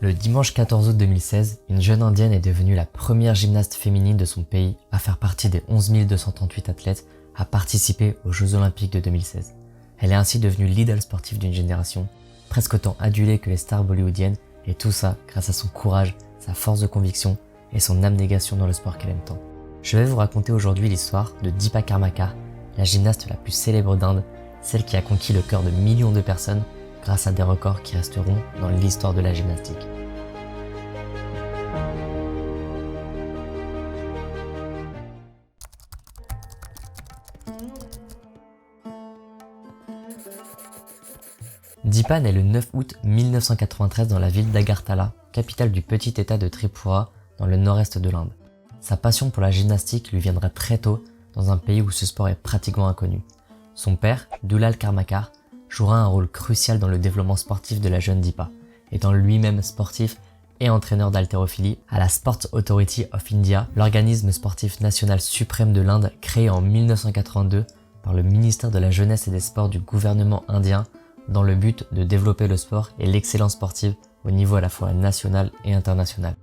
Le dimanche 14 août 2016, une jeune indienne est devenue la première gymnaste féminine de son pays à faire partie des 11 238 athlètes à participer aux Jeux Olympiques de 2016. Elle est ainsi devenue l'idole sportive d'une génération, presque autant adulée que les stars bollywoodiennes, et tout ça grâce à son courage, sa force de conviction et son abnégation dans le sport qu'elle aime tant. Je vais vous raconter aujourd'hui l'histoire de Deepa Karmakar, la gymnaste la plus célèbre d'Inde, celle qui a conquis le cœur de millions de personnes grâce à des records qui resteront dans l'histoire de la gymnastique. Deepa naît le 9 août 1993 dans la ville d'Agartala, capitale du petit état de Tripura, dans le nord-est de l'Inde. Sa passion pour la gymnastique lui viendra très tôt dans un pays où ce sport est pratiquement inconnu. Son père, Dulal Karmakar, jouera un rôle crucial dans le développement sportif de la jeune Deepa, étant lui-même sportif et entraîneur d'haltérophilie à la Sports Authority of India, l'organisme sportif national suprême de l'Inde créé en 1982 par le ministère de la Jeunesse et des Sports du gouvernement indien dans le but de développer le sport et l'excellence sportive au niveau à la fois national et international.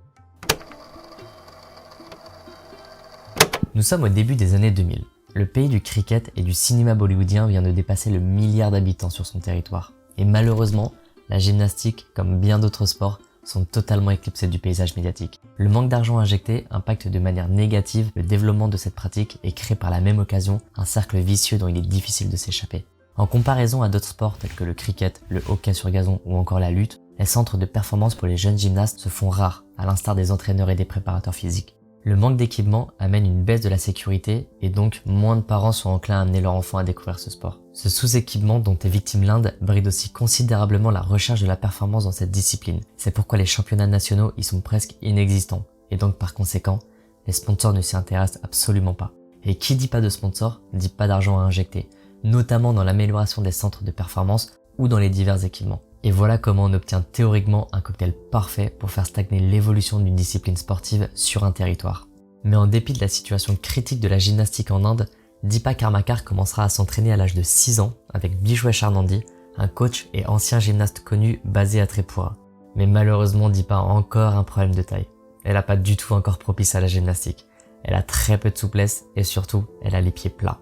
Nous sommes au début des années 2000. Le pays du cricket et du cinéma bollywoodien vient de dépasser le milliard d'habitants sur son territoire. Et malheureusement, la gymnastique, comme bien d'autres sports, sont totalement éclipsés du paysage médiatique. Le manque d'argent injecté impacte de manière négative le développement de cette pratique et crée par la même occasion un cercle vicieux dont il est difficile de s'échapper. En comparaison à d'autres sports tels que le cricket, le hockey sur gazon ou encore la lutte, les centres de performance pour les jeunes gymnastes se font rares, à l'instar des entraîneurs et des préparateurs physiques. Le manque d'équipement amène une baisse de la sécurité et donc moins de parents sont enclins à amener leur enfant à découvrir ce sport. Ce sous-équipement dont est victime l'Inde bride aussi considérablement la recherche de la performance dans cette discipline. C'est pourquoi les championnats nationaux y sont presque inexistants et donc par conséquent, les sponsors ne s'y intéressent absolument pas. Et qui dit pas de sponsors, dit pas d'argent à injecter, notamment dans l'amélioration des centres de performance ou dans les divers équipements. Et voilà comment on obtient théoriquement un cocktail parfait pour faire stagner l'évolution d'une discipline sportive sur un territoire. Mais en dépit de la situation critique de la gymnastique en Inde, Deepa Karmakar commencera à s'entraîner à l'âge de 6 ans avec Bijwesh Nandi, un coach et ancien gymnaste connu basé à Tripura. Mais malheureusement, Deepa a encore un problème de taille. Elle n'a pas du tout un corps propice à la gymnastique. Elle a très peu de souplesse et surtout, elle a les pieds plats.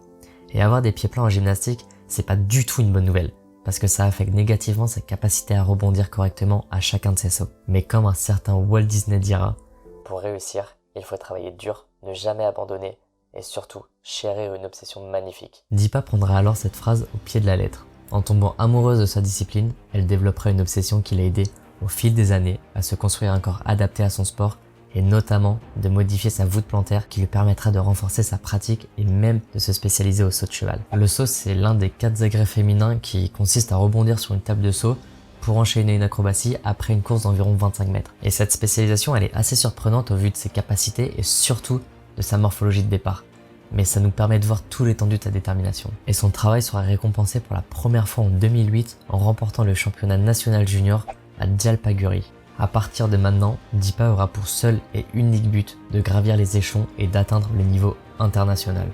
Et avoir des pieds plats en gymnastique, c'est pas du tout une bonne nouvelle, parce que ça affecte négativement sa capacité à rebondir correctement à chacun de ses sauts. Mais comme un certain Walt Disney dira, pour réussir, il faut travailler dur, ne jamais abandonner et surtout chérir une obsession magnifique. Deepa prendra alors cette phrase au pied de la lettre. En tombant amoureuse de sa discipline, elle développera une obsession qui l'a aidée au fil des années à se construire un corps adapté à son sport et notamment de modifier sa voûte plantaire qui lui permettra de renforcer sa pratique et même de se spécialiser au saut de cheval. Le saut, c'est l'un des 4 agrès féminins qui consiste à rebondir sur une table de saut pour enchaîner une acrobatie après une course d'environ 25 mètres. Et cette spécialisation, elle est assez surprenante au vu de ses capacités et surtout de sa morphologie de départ. Mais ça nous permet de voir tout l'étendue de sa détermination. Et son travail sera récompensé pour la première fois en 2008 en remportant le championnat national junior à Jalpaiguri. À partir de maintenant, Deepa aura pour seul et unique but de gravir les échelons et d'atteindre le niveau international.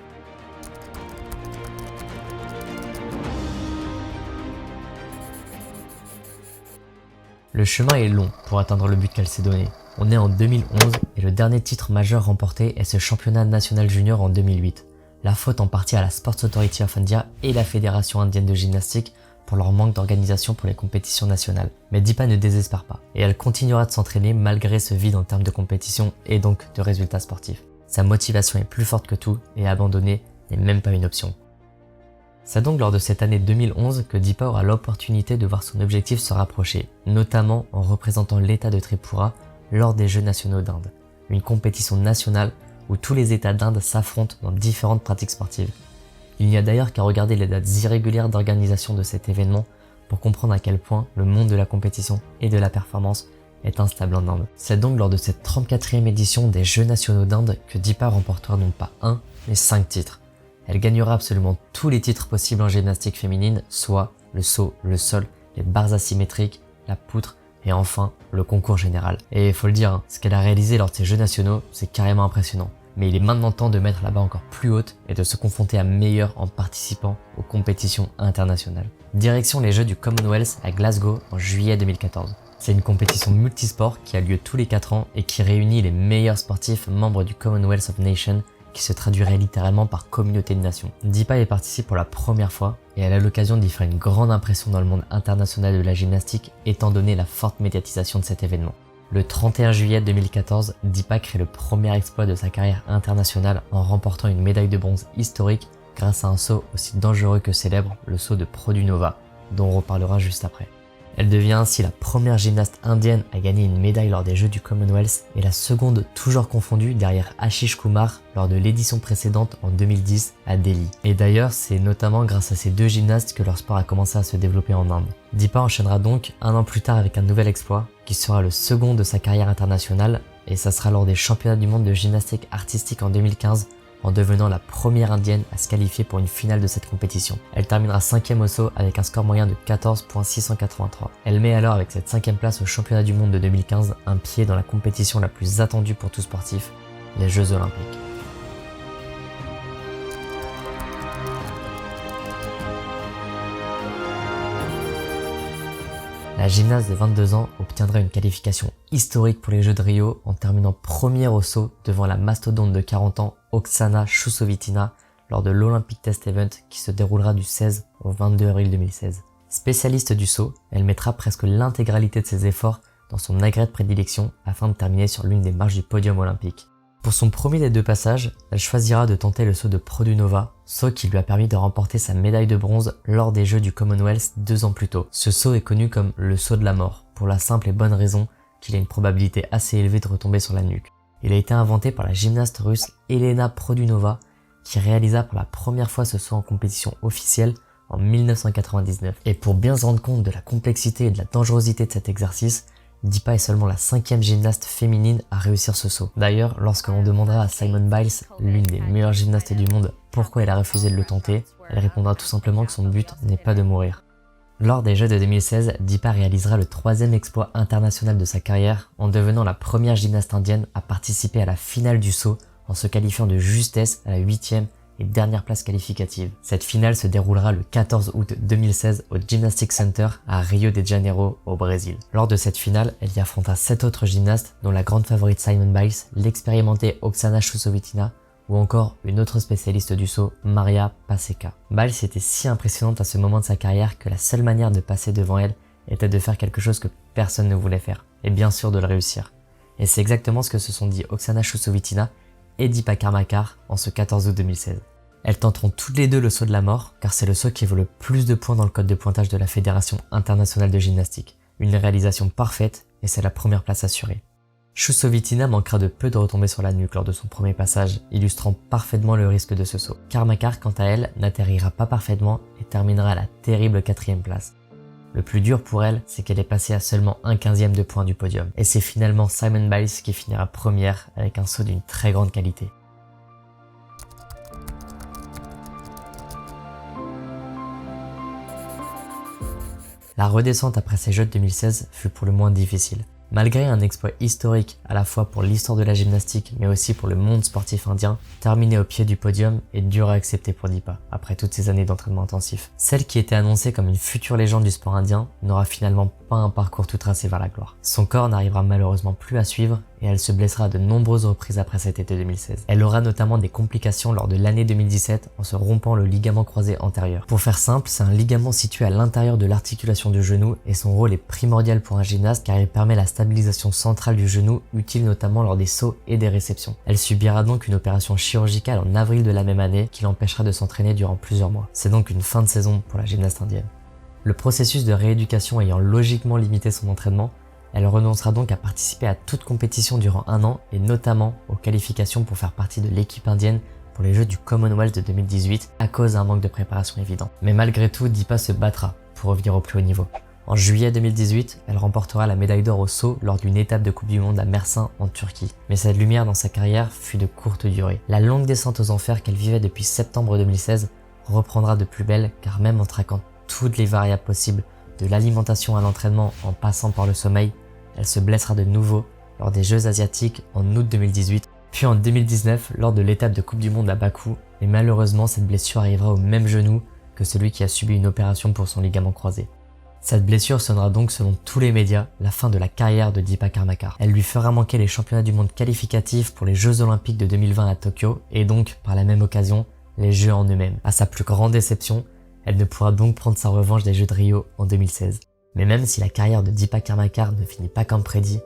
Le chemin est long pour atteindre le but qu'elle s'est donné. On est en 2011 et le dernier titre majeur remporté est ce championnat national junior en 2008. La faute en partie à la Sports Authority of India et la Fédération indienne de gymnastique pour leur manque d'organisation pour les compétitions nationales. Mais Deepa ne désespère pas, et elle continuera de s'entraîner malgré ce vide en termes de compétition et donc de résultats sportifs. Sa motivation est plus forte que tout, et abandonner n'est même pas une option. C'est donc lors de cette année 2011 que Deepa aura l'opportunité de voir son objectif se rapprocher, notamment en représentant l'état de Tripura lors des Jeux nationaux d'Inde, une compétition nationale où tous les états d'Inde s'affrontent dans différentes pratiques sportives. Il n'y a d'ailleurs qu'à regarder les dates irrégulières d'organisation de cet événement pour comprendre à quel point le monde de la compétition et de la performance est instable en Inde. C'est donc lors de cette 34e édition des Jeux nationaux d'Inde que Deepa remportera non pas 1, mais 5 titres. Elle gagnera absolument tous les titres possibles en gymnastique féminine, soit le saut, le sol, les barres asymétriques, la poutre et enfin le concours général. Et faut le dire, ce qu'elle a réalisé lors de ces Jeux nationaux, c'est carrément impressionnant. Mais il est maintenant temps de mettre la barre encore plus haute et de se confronter à meilleur en participant aux compétitions internationales. Direction les Jeux du Commonwealth à Glasgow en juillet 2014. C'est une compétition multisport qui a lieu tous les 4 ans et qui réunit les meilleurs sportifs membres du Commonwealth of Nations, qui se traduirait littéralement par communauté de nations. Deepa y participe pour la première fois et elle a l'occasion d'y faire une grande impression dans le monde international de la gymnastique étant donné la forte médiatisation de cet événement. Le 31 juillet 2014, Deepa crée le premier exploit de sa carrière internationale en remportant une médaille de bronze historique grâce à un saut aussi dangereux que célèbre, le saut de Produnova, dont on reparlera juste après. Elle devient ainsi la première gymnaste indienne à gagner une médaille lors des Jeux du Commonwealth et la seconde toujours confondue derrière Ashish Kumar lors de l'édition précédente en 2010 à Delhi. Et d'ailleurs, c'est notamment grâce à ces deux gymnastes que leur sport a commencé à se développer en Inde. Deepa enchaînera donc un an plus tard avec un nouvel exploit qui sera le second de sa carrière internationale et ça sera lors des championnats du monde de gymnastique artistique en 2015 en devenant la première indienne à se qualifier pour une finale de cette compétition. Elle terminera 5e au saut avec un score moyen de 14,683. Elle met alors avec cette 5e place au championnat du monde de 2015 un pied dans la compétition la plus attendue pour tout sportif, les Jeux Olympiques. La gymnaste de 22 ans obtiendra une qualification historique pour les Jeux de Rio en terminant première au saut devant la mastodonte de 40 ans Oksana Chusovitina lors de l'Olympic Test Event qui se déroulera du 16 au 22 avril 2016. Spécialiste du saut, elle mettra presque l'intégralité de ses efforts dans son agrès de prédilection afin de terminer sur l'une des marches du podium olympique. Pour son premier des deux passages, elle choisira de tenter le saut de Produnova, saut qui lui a permis de remporter sa médaille de bronze lors des Jeux du Commonwealth 2 ans plus tôt. Ce saut est connu comme le saut de la mort, pour la simple et bonne raison qu'il a une probabilité assez élevée de retomber sur la nuque. Il a été inventé par la gymnaste russe Elena Produnova, qui réalisa pour la première fois ce saut en compétition officielle en 1999. Et pour bien se rendre compte de la complexité et de la dangerosité de cet exercice, Deepa est seulement la 5e gymnaste féminine à réussir ce saut. D'ailleurs, lorsque l'on demandera à Simone Biles, l'une des meilleures gymnastes du monde, pourquoi elle a refusé de le tenter, elle répondra tout simplement que son but n'est pas de mourir. Lors des Jeux de 2016, Deepa réalisera le 3e exploit international de sa carrière en devenant la première gymnaste indienne à participer à la finale du saut en se qualifiant de justesse à la 8e et dernière place qualificative. Cette finale se déroulera le 14 août 2016 au Gymnastics Center à Rio de Janeiro au Brésil. Lors de cette finale, elle y affronta 7 autres gymnastes dont la grande favorite Simone Biles, l'expérimentée Oksana Chusovitina ou encore une autre spécialiste du saut, Maria Paseka. Biles était si impressionnante à ce moment de sa carrière que la seule manière de passer devant elle était de faire quelque chose que personne ne voulait faire, et bien sûr de le réussir. Et c'est exactement ce que se sont dit Oksana Chusovitina et Deepa Karmakar en ce 14 août 2016. Elles tenteront toutes les deux le saut de la mort, car c'est le saut qui vaut le plus de points dans le code de pointage de la Fédération internationale de gymnastique. Une réalisation parfaite, et c'est la première place assurée. Chusovitina manquera de peu de retomber sur la nuque lors de son premier passage, illustrant parfaitement le risque de ce saut. Karmakar, quant à elle, n'atterrira pas parfaitement et terminera à la terrible 4e place. Le plus dur pour elle, c'est qu'elle est passée à seulement 1/15e de point du podium. Et c'est finalement Simone Biles qui finira première avec un saut d'une très grande qualité. La redescente après ces Jeux de 2016 fut pour le moins difficile. Malgré un exploit historique à la fois pour l'histoire de la gymnastique mais aussi pour le monde sportif indien, terminer au pied du podium est dur à accepter pour Deepa, après toutes ces années d'entraînement intensif. Celle qui était annoncée comme une future légende du sport indien n'aura finalement pas un parcours tout tracé vers la gloire. Son corps n'arrivera malheureusement plus à suivre et elle se blessera à de nombreuses reprises après cet été 2016. Elle aura notamment des complications lors de l'année 2017 en se rompant le ligament croisé antérieur. Pour faire simple, c'est un ligament situé à l'intérieur de l'articulation du genou et son rôle est primordial pour un gymnaste car il permet la stabilisation centrale du genou, utile notamment lors des sauts et des réceptions. Elle subira donc une opération chirurgicale en avril de la même année qui l'empêchera de s'entraîner durant plusieurs mois. C'est donc une fin de saison pour la gymnaste indienne. Le processus de rééducation ayant logiquement limité son entraînement, elle renoncera donc à participer à toute compétition durant un an et notamment aux qualifications pour faire partie de l'équipe indienne pour les Jeux du Commonwealth de 2018 à cause d'un manque de préparation évident. Mais malgré tout, Deepa se battra pour revenir au plus haut niveau. En juillet 2018, elle remportera la médaille d'or au saut lors d'une étape de Coupe du Monde à Mersin en Turquie. Mais cette lumière dans sa carrière fut de courte durée. La longue descente aux enfers qu'elle vivait depuis septembre 2016 reprendra de plus belle car même en traquant toutes les variables possibles, de l'alimentation à l'entraînement en passant par le sommeil, elle se blessera de nouveau lors des Jeux asiatiques en août 2018, puis en 2019 lors de l'étape de Coupe du Monde à Bakou, et malheureusement cette blessure arrivera au même genou que celui qui a subi une opération pour son ligament croisé. Cette blessure sonnera donc selon tous les médias la fin de la carrière de Deepa Karmakar. Elle lui fera manquer les championnats du monde qualificatifs pour les Jeux Olympiques de 2020 à Tokyo et donc par la même occasion les Jeux en eux-mêmes. À sa plus grande déception, elle ne pourra donc prendre sa revanche des Jeux de Rio en 2016. Mais même si la carrière de Deepa Karmakar ne finit pas comme prédit,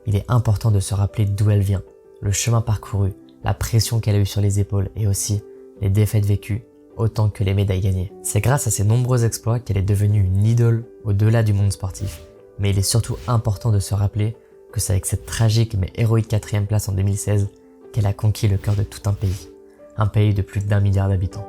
il est important de se rappeler d'où elle vient, le chemin parcouru, la pression qu'elle a eue sur les épaules et aussi les défaites vécues autant que les médailles gagnées. C'est grâce à ses nombreux exploits qu'elle est devenue une idole au-delà du monde sportif. Mais il est surtout important de se rappeler que c'est avec cette tragique mais héroïque 4e place en 2016 qu'elle a conquis le cœur de tout un pays de plus d'1 milliard d'habitants.